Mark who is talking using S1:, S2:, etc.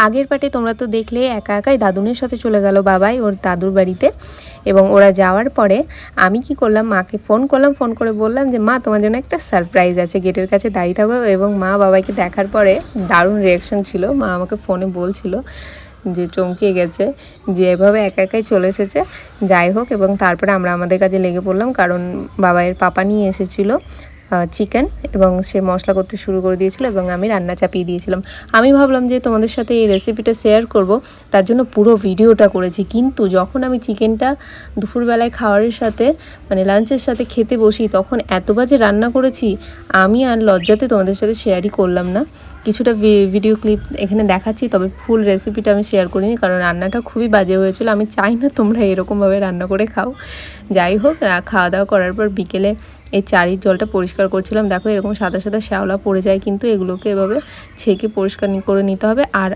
S1: আগের পার্টে তোমরা তো দেখলে একা একাই দাদুনের সাথে চলে গেল বাবাই ওর দাদুর বাড়িতে। এবং ওরা যাওয়ার পরে আমি কি করলাম, মাকে ফোন করলাম, ফোন করে বললাম যে মা তোমার জন্য একটা সারপ্রাইজ আছে, গেটের কাছে দাঁড়িয়ে থাকো। এবং মা বাবাইকে দেখার পরে দারুণ রিয়াকশন ছিল। মা আমাকে ফোনে বলছিল যে চমকিয়ে গেছে যে এভাবে একা একাই চলে এসেছে। যাই হোক, এবং তারপরে আমরা আমাদের কাজে লেগে পড়লাম, কারণ বাবাইয়ের পাপা নিয়ে এসেছিলো চিকেন এবং সে মশলা করতে শুরু করে দিয়েছিল এবং আমি রান্না চাপিয়ে দিয়েছিলাম। আমি ভাবলাম যে তোমাদের সাথে এই রেসিপিটা শেয়ার করব, তার জন্য পুরো ভিডিওটা করেছি। কিন্তু যখন আমি চিকেনটা দুপুরবেলায় খাওয়ারের সাথে মানে লাঞ্চের সাথে খেতে বসি, তখন এত বাজে রান্না করেছি আমি আর লজ্জাতে তোমাদের সাথে শেয়ারই করলাম না। কিছুটা ভিডিও ক্লিপ এখানে দেখাচ্ছি, তবে ফুল রেসিপিটা আমি শেয়ার করিনি, কারণ রান্নাটা খুবই বাজে হয়েছিল। আমি চাই না তোমরা এরকমভাবে রান্না করে খাও। যাই হোক, খাওয়া দাওয়া করার পর বিকেলে এই চারির জলটা পরিষ্কার করছিলাম। দেখো এরকম সাদা সাদা শ্যাওলা পড়ে যায়, কিন্তু এগুলোকে এভাবে ছেঁকে পরিষ্কার করে নিতে হবে। আর